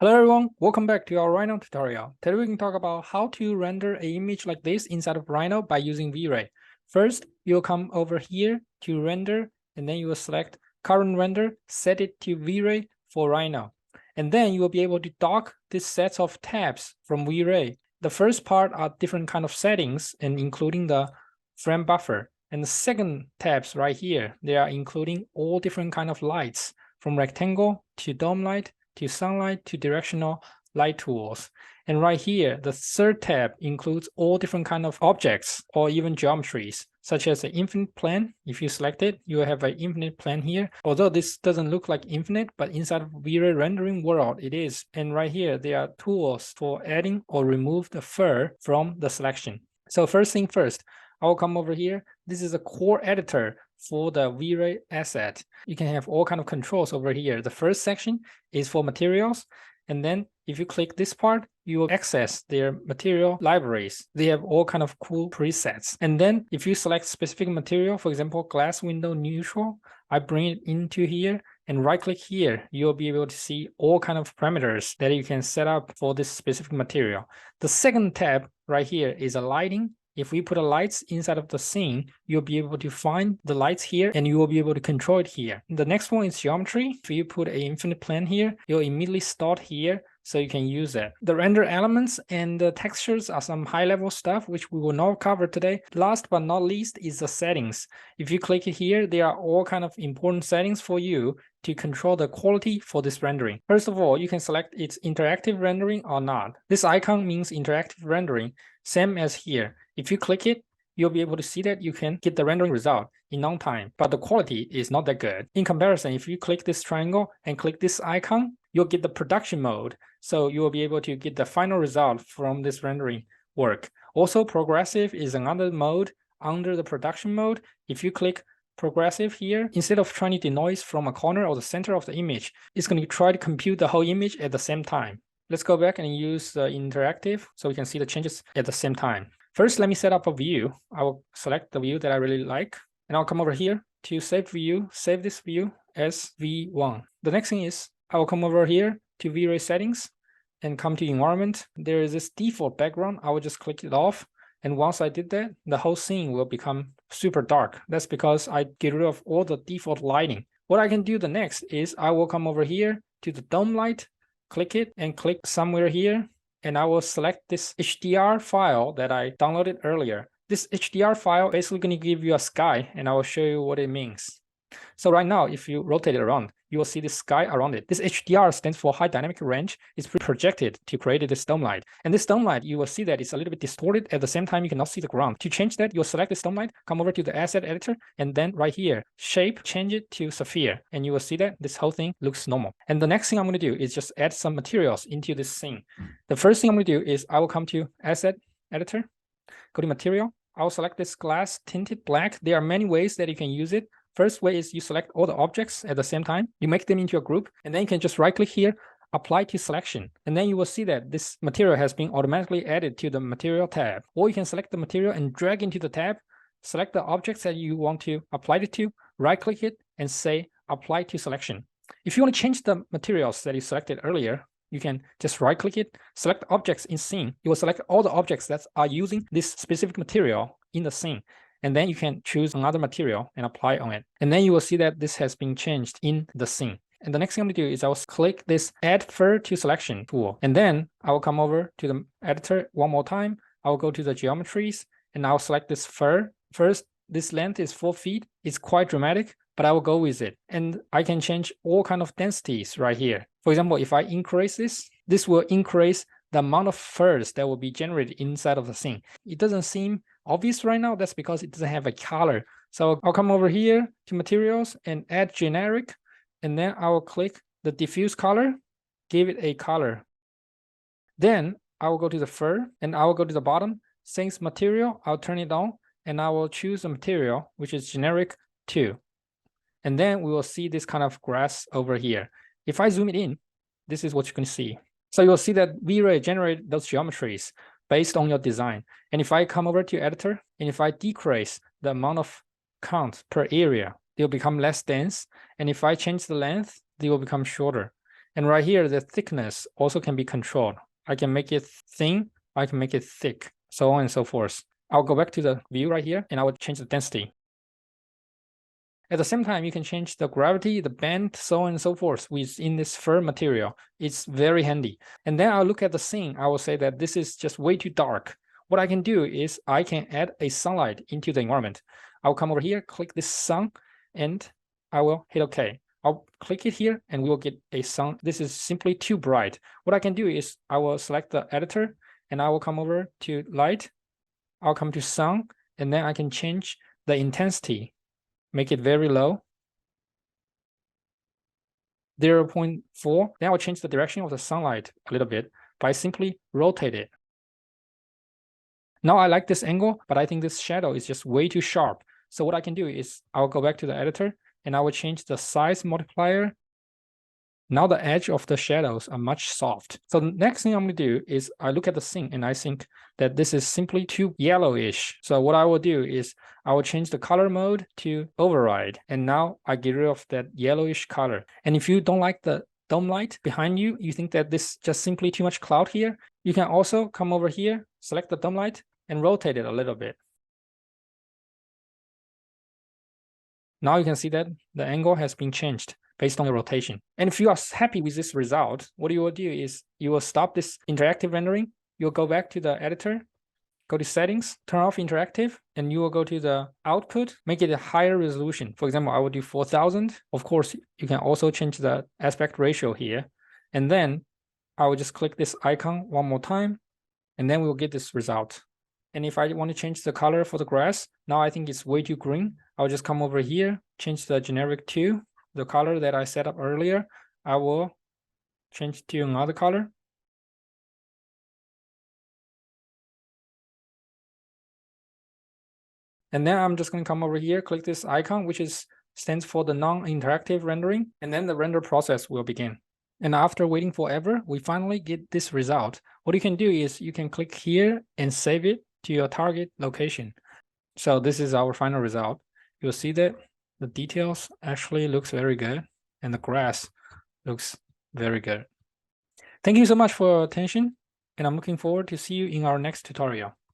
Hello everyone, welcome back to our Rhino tutorial. Today we can talk about how to render an image like this inside of Rhino by using V-Ray. First, you'll come over here to render, and then you will select current render, set it to V-Ray for Rhino. And then you will be able to dock this set of tabs from V-Ray. The first part are different kind of settings and including the frame buffer. And the second tabs right here, they are including all different kind of lights from rectangle to dome light to sunlight to directional light tools. And right here, the third tab includes all different kind of objects or even geometries, such as the infinite plane. If you select it, you will have an infinite plane here. Although this doesn't look like infinite, but inside of V-Ray rendering world, it is. And right here, there are tools for adding or remove the fur from the selection. So first thing first, I will come over here. This is a core editor for the V-Ray asset. You can have all kind of controls over here. The first section is for materials. And then if you click this part, you will access their material libraries. They have all kind of cool presets. And then if you select specific material, for example, glass window neutral, I bring it into here and right click here, you'll be able to see all kind of parameters that you can set up for this specific material. The second tab right here is a lighting. If we put a lights inside of the scene, you'll be able to find the lights here and you will be able to control it here. The next one is geometry. If you put an infinite plane here, you'll immediately start here so you can use it. The render elements and the textures are some high level stuff which we will not cover today. Last but not least is the settings. If you click here, there are all kind of important settings for you to control the quality for this rendering. First of all, you can select its interactive rendering or not. This icon means interactive rendering, same as here. If you click it, you'll be able to see that you can get the rendering result in no time, but the quality is not that good. In comparison, if you click this triangle and click this icon, you'll get the production mode. So you will be able to get the final result from this rendering work. Also, progressive is another mode under the production mode. If you click progressive here, instead of trying to denoise from a corner or the center of the image, it's going to try to compute the whole image at the same time. Let's go back and use the interactive so we can see the changes at the same time. First, let me set up a view. I will select the view that I really like, and I'll come over here to save view, save this view as V1. The next thing is I will come over here to V-Ray settings and come to environment. There is this default background. I will just click it off. And once I did that, the whole scene will become super dark. That's because I get rid of all the default lighting. What I can do the next is I will come over here to the dome light, click it and click somewhere here. And I will select this HDR file that I downloaded earlier. This HDR file basically going to give you a sky, and I will show you what it means. So right now, if you rotate it around, you will see the sky around it. This HDR stands for high dynamic range. It's projected to create this dome light. And this dome light, you will see that it's a little bit distorted. At the same time, you cannot see the ground. To change that, you'll select this dome light, come over to the asset editor, and then right here, shape, change it to sapphire. And you will see that this whole thing looks normal. And the next thing I'm going to do is just add some materials into this scene. The first thing I'm going to do is I will come to asset editor, go to material. I will select this glass tinted black. There are many ways that you can use it. First way is you select all the objects at the same time. You make them into a group, and then you can just right click here, apply to selection. And then you will see that this material has been automatically added to the material tab. Or you can select the material and drag into the tab, select the objects that you want to apply it to, right click it and say apply to selection. If you want to change the materials that you selected earlier, you can just right click it, select objects in scene. You will select all the objects that are using this specific material in the scene. And then you can choose another material and apply on it. And then you will see that this has been changed in the scene. And the next thing I'm going to do is I will click this add fur to selection tool. And then I will come over to the editor one more time. I will go to the geometries and I'll select this fur. First, this length is 4 feet. It's quite dramatic, but I will go with it. And I can change all kind of densities right here. For example, if I increase this will increase the amount of furs that will be generated inside of the scene. It doesn't seem obvious right now. That's because it doesn't have a color. So I'll come over here to materials and add generic. And then I will click the diffuse color, give it a color. Then I will go to the fur and I will go to the bottom. Since material, I'll turn it on and I will choose a material, which is generic 2. And then we will see this kind of grass over here. If I zoom it in, this is what you can see. So you'll see that V-Ray generate those geometries based on your design. And if I come over to editor, and if I decrease the amount of count per area, they'll become less dense. And if I change the length, they will become shorter. And right here, the thickness also can be controlled. I can make it thin, I can make it thick, so on and so forth. I'll go back to the view right here and I will change the density. At the same time, you can change the gravity, the bend, so on and so forth within this fur material. It's very handy. And then I'll look at the scene. I will say that this is just way too dark. What I can do is I can add a sunlight into the environment. I'll come over here, click this sun, and I will hit OK. I'll click it here and we will get a sun. This is simply too bright. What I can do is I will select the editor and I will come over to light. I'll come to sun and then I can change the intensity. Make it very low, 0.4. Then I'll change the direction of the sunlight a little bit by simply rotate it. Now I like this angle, but I think this shadow is just way too sharp. So what I can do is I'll go back to the editor and I will change the size multiplier. Now the edge of the shadows are much soft. So the next thing I'm going to do is I look at the scene and I think that this is simply too yellowish. So what I will do is I will change the color mode to override. And now I get rid of that yellowish color. And if you don't like the dome light behind you, you think that this just simply too much cloud here, you can also come over here, select the dome light and rotate it a little bit. Now you can see that the angle has been changed based on the rotation. And if you are happy with this result, what you will do is you will stop this interactive rendering. You'll go back to the editor, go to settings, turn off interactive, and you will go to the output, make it a higher resolution. For example, I will do 4000. Of course, you can also change the aspect ratio here. And then I will just click this icon one more time, and then we'll get this result. And if I want to change the color for the grass, now I think it's way too green. I'll just come over here, change the generic to the color that I set up earlier. I will change to another color. And then I'm just going to come over here, click this icon, which stands for the non-interactive rendering, and then the render process will begin. And after waiting forever, we finally get this result. What you can do is you can click here and save it to your target location. So this is our final result. You'll see that the details actually looks very good and the grass looks very good. Thank you so much for your attention, and I'm looking forward to see you in our next tutorial.